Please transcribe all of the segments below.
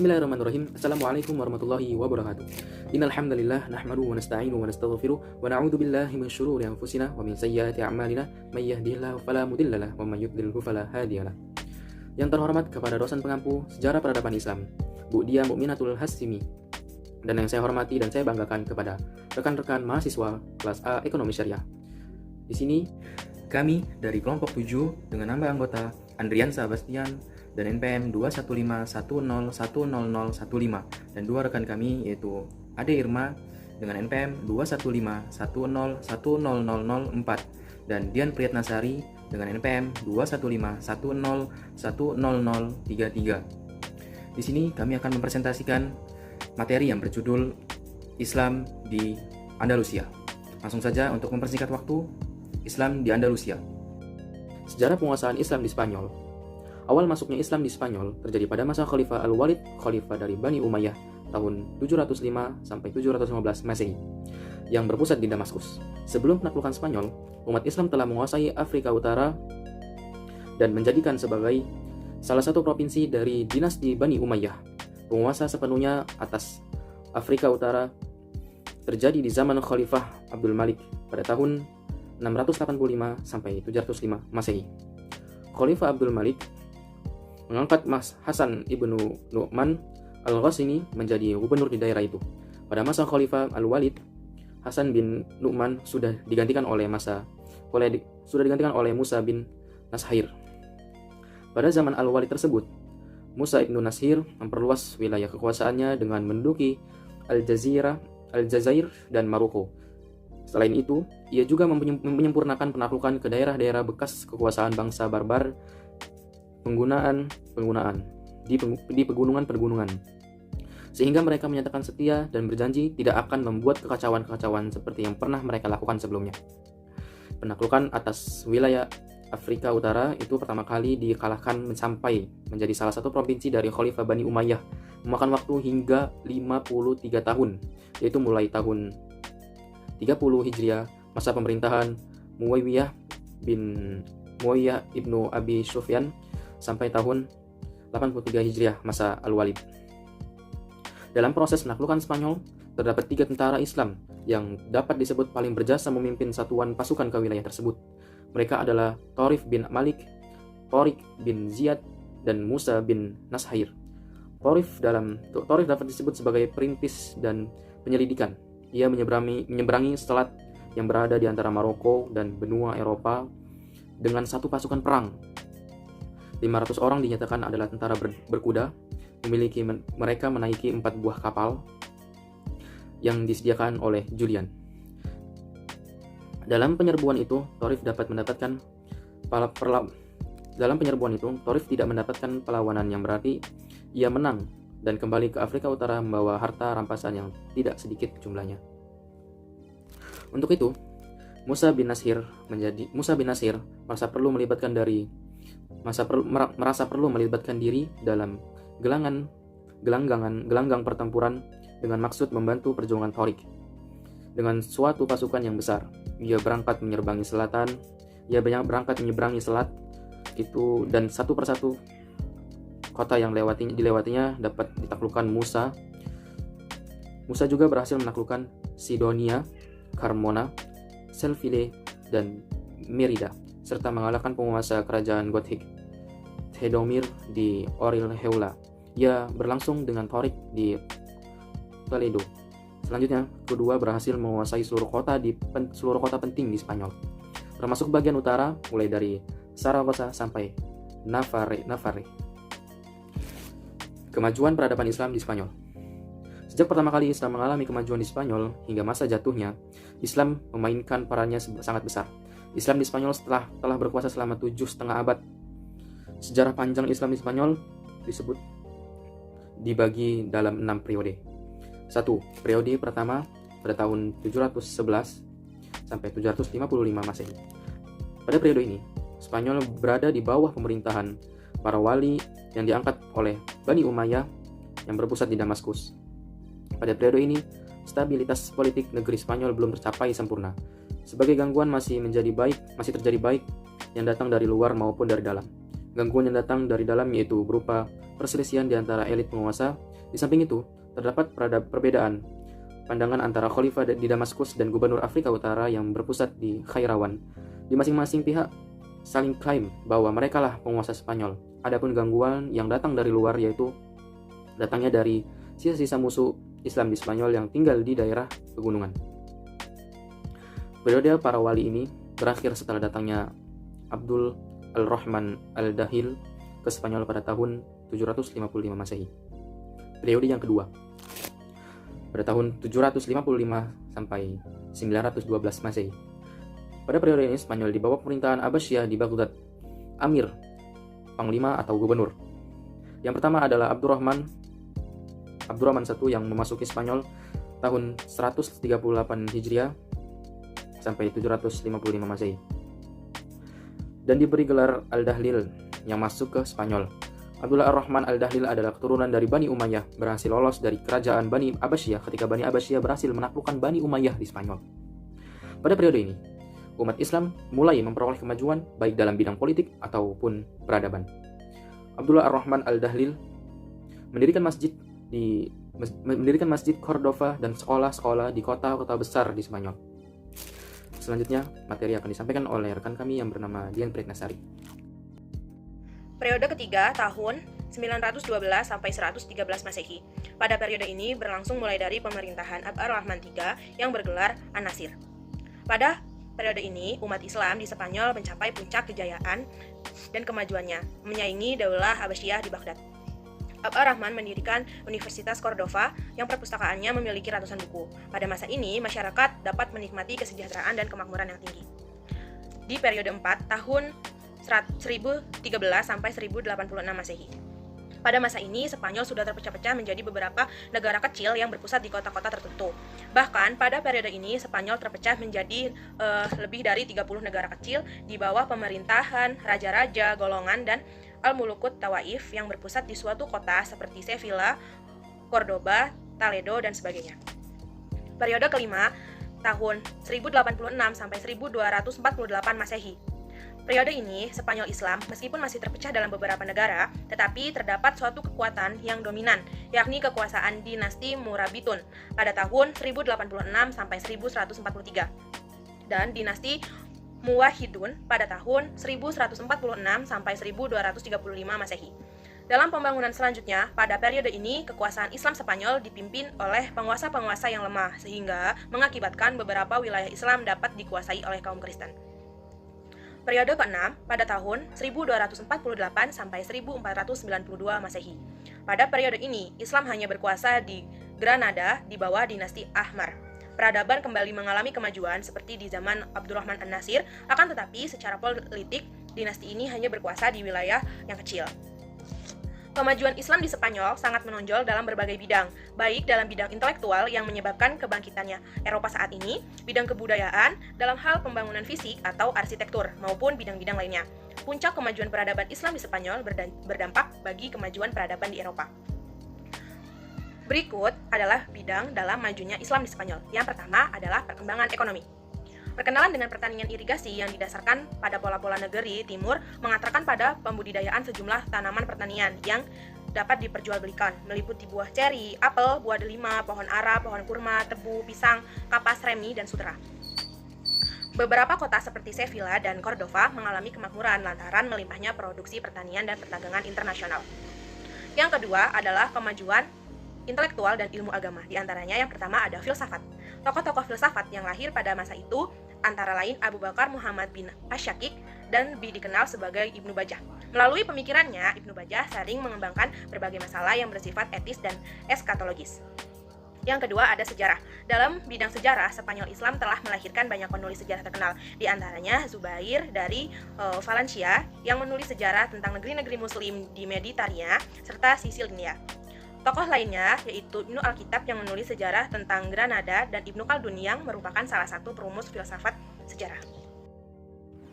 Bismillahirrahmanirrahim. Assalamualaikum warahmatullahi wabarakatuh. Innal hamdalillah nahmaduhu wa nasta'inu wa nastaghfiruh wa na'udzu billahi min syururi anfusina wa min sayyiati a'malina may yahdihillahu fala mudilla lahu wa may yudlilhu fala hadiyalah. Yang terhormat kepada dosen pengampu sejarah peradaban Islam, Bu Dia Mukminatul Hasimi, dan yang saya hormati dan saya banggakan kepada rekan-rekan mahasiswa kelas A Ekonomi Syariah. Di sini kami dari kelompok 7 dengan nama anggota Andriansa Bastian dan NPM 21510100015 dan dua rekan kami yaitu Ade Irma dengan NPM 215101004 dan Dian Priyatnasari dengan NPM 215101033. Di sini kami akan mempresentasikan materi yang berjudul Islam di Andalusia. Langsung saja untuk mempersingkat waktu, Islam di Andalusia. Sejarah penguasaan Islam di Spanyol. Awal masuknya Islam di Spanyol terjadi pada masa Khalifah Al-Walid, khalifah dari Bani Umayyah tahun 705 sampai 715 Masehi, yang berpusat di Damaskus. Sebelum penaklukan Spanyol, umat Islam telah menguasai Afrika Utara dan menjadikan sebagai salah satu provinsi dari dinasti Bani Umayyah. Penguasa sepenuhnya atas Afrika Utara terjadi di zaman Khalifah Abdul Malik pada tahun 685 sampai 705 Masehi. Khalifah Abdul Malik mengangkat Mas Hasan ibnu Nu'man al-Ghasini menjadi gubernur di daerah itu. Pada masa Khalifah Al-Walid, Hasan bin Nu'man sudah digantikan oleh Musa bin Nashir. Pada zaman Al-Walid tersebut, Musa ibnu Nashir memperluas wilayah kekuasaannya dengan menduduki Aljazair dan Maroko. Selain itu, ia juga menyempurnakan penaklukan ke daerah-daerah bekas kekuasaan bangsa barbar di pegunungan-pegunungan, sehingga mereka menyatakan setia dan berjanji tidak akan membuat kekacauan-kekacauan seperti yang pernah mereka lakukan sebelumnya. Penaklukan atas wilayah Afrika Utara itu pertama kali dikalahkan sampai menjadi salah satu provinsi dari Khalifah Bani Umayyah, memakan waktu hingga 53 tahun, yaitu mulai tahun 30 Hijriah, masa pemerintahan Muawiyah ibnu Abi Sufyan, sampai tahun 83 Hijriah, masa Al-Walid. Dalam proses penaklukan Spanyol, terdapat 3 tentara Islam yang dapat disebut paling berjasa memimpin satuan pasukan ke wilayah tersebut. Mereka adalah Thorif bin Malik, Tariq bin Ziyad, dan Musa bin Nashir. Thorif dapat disebut sebagai perintis dan penyelidikan. Ia menyeberangi selat yang berada di antara Maroko dan benua Eropa dengan satu pasukan perang. 500 orang dinyatakan adalah tentara berkuda. Mereka menaiki 4 buah kapal yang disediakan oleh Julian. Dalam penyerbuan itu, Thorif tidak mendapatkan perlawanan yang berarti ia menang dan kembali ke Afrika Utara membawa harta rampasan yang tidak sedikit jumlahnya. Untuk itu, Musa bin Nashir merasa perlu melibatkan diri dalam gelanggang pertempuran dengan maksud membantu perjuangan Tariq. Dengan suatu pasukan yang besar, ia berangkat menyeberangi selat itu, dan satu persatu kota yang dilewatinya dapat ditaklukkan Musa. Musa juga berhasil menaklukkan Sidonia, Carmona, Selfile, dan Merida, serta mengalahkan penguasa kerajaan Gothik, Theodomir di Orilheula. Ia berlangsung dengan Tariq di Toledo. Selanjutnya, kedua berhasil menguasai seluruh kota penting di Spanyol, termasuk bagian utara, mulai dari Saragossa sampai Navarre. Kemajuan peradaban Islam di Spanyol. Sejak pertama kali Islam mengalami kemajuan di Spanyol hingga masa jatuhnya, Islam memainkan perannya sangat besar. Islam di Spanyol telah berkuasa selama 7,5 abad. Sejarah panjang Islam di Spanyol dibagi dalam 6 periode. 1. Periode pertama pada tahun 711 sampai 755 Masehi. Pada periode ini, Spanyol berada di bawah pemerintahan para wali yang diangkat oleh Bani Umayyah yang berpusat di Damaskus. Pada periode ini, stabilitas politik negeri Spanyol belum tercapai sempurna. Sebagai gangguan masih terjadi baik yang datang dari luar maupun dari dalam. Gangguan yang datang dari dalam yaitu berupa perselisihan di antara elit penguasa Di samping itu, terdapat perbedaan pandangan antara khalifah di Damaskus dan gubernur Afrika Utara yang berpusat di Khairawan. Di masing-masing pihak saling klaim bahwa merekalah penguasa Spanyol. Adapun gangguan yang datang dari luar yaitu datangnya dari sisa-sisa musuh Islam di Spanyol yang tinggal di daerah pegunungan. Periode para wali ini berakhir setelah datangnya Abdul Al-Rahman Al-Dahil ke Spanyol pada tahun 755 Masehi. Periode yang kedua, pada tahun 755 sampai 912 Masehi. Pada periode ini Spanyol di bawah pemerintahan Abbasiyah di Baghdad. Amir, panglima atau gubernur. Yang pertama adalah Abdurrahman I yang memasuki Spanyol tahun 138 Hijriah sampai 755 Masehi. Dan diberi gelar Al-Dahlil yang masuk ke Spanyol. Abdullah Ar-Rahman Al-Dahlil adalah keturunan dari Bani Umayyah, berhasil lolos dari kerajaan Bani Abbasiyah ketika Bani Abbasiyah berhasil menaklukkan Bani Umayyah di Spanyol. Pada periode ini, umat Islam mulai memperoleh kemajuan baik dalam bidang politik ataupun peradaban. Abdullah Ar-Rahman Al-Dahlil mendirikan masjid Cordova dan sekolah-sekolah di kota-kota besar di Spanyol. Selanjutnya, materi akan disampaikan oleh rekan kami yang bernama Dian Pretnasari. Periode ketiga tahun 912 sampai 113 Masehi. Pada periode ini berlangsung mulai dari pemerintahan Ar-Rahman III yang bergelar An-Nasir. Pada periode ini, umat Islam di Spanyol mencapai puncak kejayaan dan kemajuannya, menyaingi Daulah Abbasiyah di Baghdad. Ar-Rahman mendirikan Universitas Cordova yang perpustakaannya memiliki ratusan buku. Pada masa ini, masyarakat dapat menikmati kesejahteraan dan kemakmuran yang tinggi. Di periode 4, tahun 1013 sampai 1086 Masehi. Pada masa ini, Spanyol sudah terpecah-pecah menjadi beberapa negara kecil yang berpusat di kota-kota tertentu. Bahkan, pada periode ini, Spanyol terpecah menjadi lebih dari 30 negara kecil di bawah pemerintahan raja-raja, golongan, dan Al-Mulukut Tawaif yang berpusat di suatu kota seperti Sevilla, Cordoba, Toledo, dan sebagainya. Periode kelima, tahun 1086 sampai 1248 Masehi. Periode ini, Spanyol Islam meskipun masih terpecah dalam beberapa negara, tetapi terdapat suatu kekuatan yang dominan, yakni kekuasaan dinasti Murabitun pada tahun 1086 sampai 1143 dan dinasti Muwahhidun pada tahun 1146 sampai 1235 Masehi. Dalam pembangunan selanjutnya, pada periode ini kekuasaan Islam Spanyol dipimpin oleh penguasa-penguasa yang lemah sehingga mengakibatkan beberapa wilayah Islam dapat dikuasai oleh kaum Kristen. Periode ke-6 pada tahun 1248 sampai 1492 Masehi. Pada periode ini, Islam hanya berkuasa di Granada di bawah dinasti Ahmar. Peradaban kembali mengalami kemajuan seperti di zaman Abdurrahman An-Nasir, akan tetapi secara politik, dinasti ini hanya berkuasa di wilayah yang kecil. Kemajuan Islam di Spanyol sangat menonjol dalam berbagai bidang, baik dalam bidang intelektual yang menyebabkan kebangkitannya Eropa saat ini, bidang kebudayaan, dalam hal pembangunan fisik atau arsitektur, maupun bidang-bidang lainnya. Puncak kemajuan peradaban Islam di Spanyol berdampak bagi kemajuan peradaban di Eropa. Berikut adalah bidang dalam majunya Islam di Spanyol. Yang pertama adalah perkembangan ekonomi. Perkenalan dengan pertanian irigasi yang didasarkan pada pola-pola negeri timur mengantarkan pada pembudidayaan sejumlah tanaman pertanian yang dapat diperjualbelikan, meliputi buah ceri, apel, buah delima, pohon ara, pohon kurma, tebu, pisang, kapas, remi, dan sutera. Beberapa kota seperti Sevilla dan Cordova mengalami kemakmuran lantaran melimpahnya produksi pertanian dan perdagangan internasional. Yang kedua adalah kemajuan intelektual dan ilmu agama. Di antaranya yang pertama ada filsafat. Tokoh-tokoh filsafat yang lahir pada masa itu antara lain Abu Bakar Muhammad bin Asyakik dan lebih dikenal sebagai Ibnu Bajjah. Melalui pemikirannya, Ibnu Bajjah sering mengembangkan berbagai masalah yang bersifat etis dan eskatologis. Yang kedua ada sejarah. Dalam bidang sejarah, Spanyol Islam telah melahirkan banyak penulis sejarah terkenal. Di antaranya Zubair dari Valencia yang menulis sejarah tentang negeri-negeri muslim di Mediterania serta Sisilia. Tokoh lainnya yaitu Ibnu Alkitab yang menulis sejarah tentang Granada dan Ibnu Khaldun yang merupakan salah satu perumus filsafat sejarah.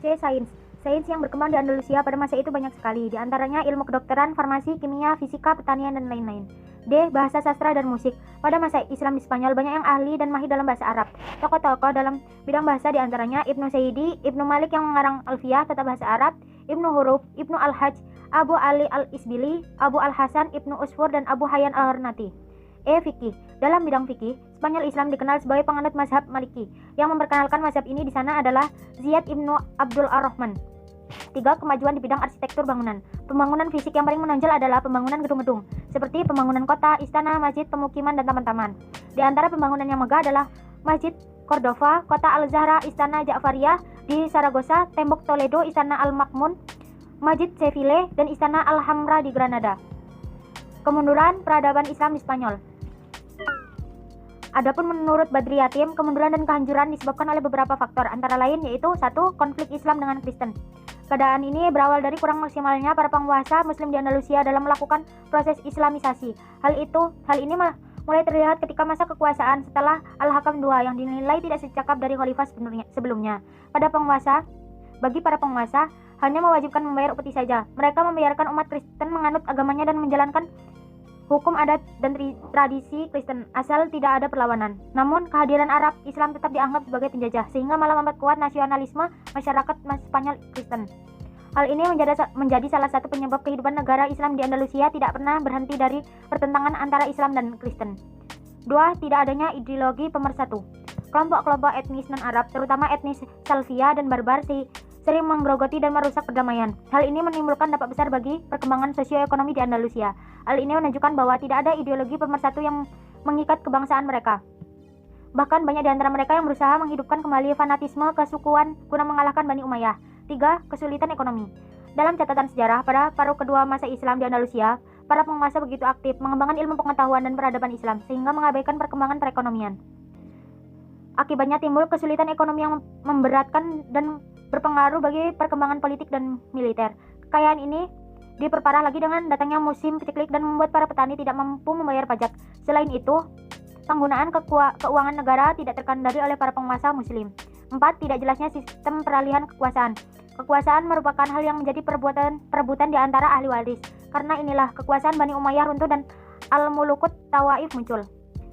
C. Sains. Sains yang berkembang di Andalusia pada masa itu banyak sekali, di antaranya ilmu kedokteran, farmasi, kimia, fisika, pertanian, dan lain-lain. D. Bahasa sastra dan musik. Pada masa Islam di Spanyol banyak yang ahli dan mahir dalam bahasa Arab. Tokoh-tokoh dalam bidang bahasa di antaranya Ibnu Saidi, Ibnu Malik yang mengarang Alfiyah tata bahasa Arab, Ibnu Huruf, Ibnu Al-Hajj, Abu Ali al-Isbili, Abu al-Hasan Ibnu Usfur, dan Abu Hayyan al-Harnati. Fikih. Dalam bidang fikih, Spanyol Islam dikenal sebagai penganut mazhab Maliki. Yang memperkenalkan mazhab ini di sana adalah Ziyad Ibnu Abdul Ar-Rahman. 3. Kemajuan di bidang arsitektur bangunan. Pembangunan fisik yang paling menonjol adalah pembangunan gedung-gedung, seperti pembangunan kota, istana, masjid, pemukiman, dan taman-taman. Di antara pembangunan yang megah adalah Masjid Cordova, Kota Al-Zahra, Istana Ja'fariyah di Saragossa, Tembok Toledo, Istana Al-Makmun, Masjid Seville, dan Istana Al-Hamra di Granada. Kemunduran peradaban Islam di Spanyol. Adapun menurut Badri Yatim, kemunduran dan kehancuran disebabkan oleh beberapa faktor, antara lain yaitu 1. Konflik Islam dengan Kristen. Keadaan ini berawal dari kurang maksimalnya para penguasa Muslim di Andalusia dalam melakukan proses Islamisasi. Hal ini mulai terlihat ketika masa kekuasaan setelah Al-Hakam II yang dinilai tidak secakap dari khalifah sebelumnya. Bagi para penguasa, hanya mewajibkan membayar upeti saja. Mereka membiarkan umat Kristen menganut agamanya dan menjalankan hukum adat dan tradisi Kristen asal tidak ada perlawanan. Namun, kehadiran Arab Islam tetap dianggap sebagai penjajah, sehingga malah memperkuat nasionalisme masyarakat Spanyol Kristen. Hal ini menjadi salah satu penyebab kehidupan negara Islam di Andalusia tidak pernah berhenti dari pertentangan antara Islam dan Kristen. 2. Tidak adanya ideologi pemersatu. Kelompok-kelompok etnis non-Arab, terutama etnis Salvia dan Barbar, sering menggerogoti dan merusak perdamaian. Hal ini menimbulkan dampak besar bagi perkembangan sosioekonomi di Andalusia. Hal ini menunjukkan bahwa tidak ada ideologi pemersatu yang mengikat kebangsaan mereka. Bahkan banyak di antara mereka yang berusaha menghidupkan kembali fanatisme kesukuan guna mengalahkan Bani Umayyah. 3. Kesulitan ekonomi. Dalam catatan sejarah, pada paruh kedua masa Islam di Andalusia, para penguasa begitu aktif mengembangkan ilmu pengetahuan dan peradaban Islam, sehingga mengabaikan perkembangan perekonomian. Akibatnya timbul kesulitan ekonomi yang memberatkan dan berpengaruh bagi perkembangan politik dan militer. Kekayaan ini diperparah lagi dengan datangnya musim paceklik dan membuat para petani tidak mampu membayar pajak. Selain itu, penggunaan keuangan negara tidak terkendali oleh para penguasa Muslim. 4. Tidak jelasnya sistem peralihan kekuasaan. Kekuasaan merupakan hal yang menjadi perebutan di antara ahli waris. Karena inilah kekuasaan Bani Umayyah runtuh dan Al-Mulukut Tawaif muncul.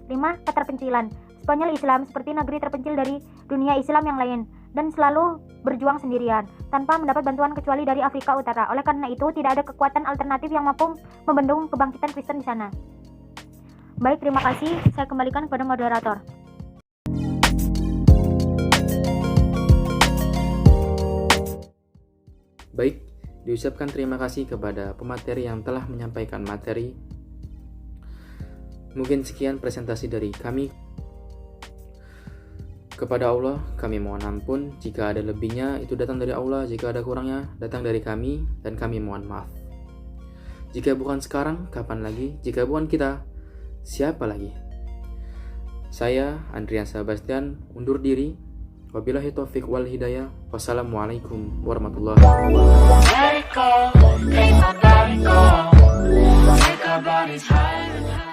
5. Keterpencilan. Spanyol Islam seperti negeri terpencil dari dunia Islam yang lain dan selalu berjuang sendirian tanpa mendapat bantuan kecuali dari Afrika Utara. Oleh karena itu, tidak ada kekuatan alternatif yang mampu membendung kebangkitan Kristen di sana. Baik, terima kasih. Saya kembalikan kepada moderator. Baik, diucapkan terima kasih kepada pemateri yang telah menyampaikan materi. Mungkin sekian presentasi dari kami. Kepada Allah, kami mohon ampun. Jika ada lebihnya, itu datang dari Allah. Jika ada kurangnya, datang dari kami. Dan kami mohon maaf. Jika bukan sekarang, kapan lagi? Jika bukan kita, siapa lagi? Saya, Andrian Sebastian, undur diri. Wabillahi taufiq wal hidayah. Wassalamualaikum warahmatullahi wabarakatuh.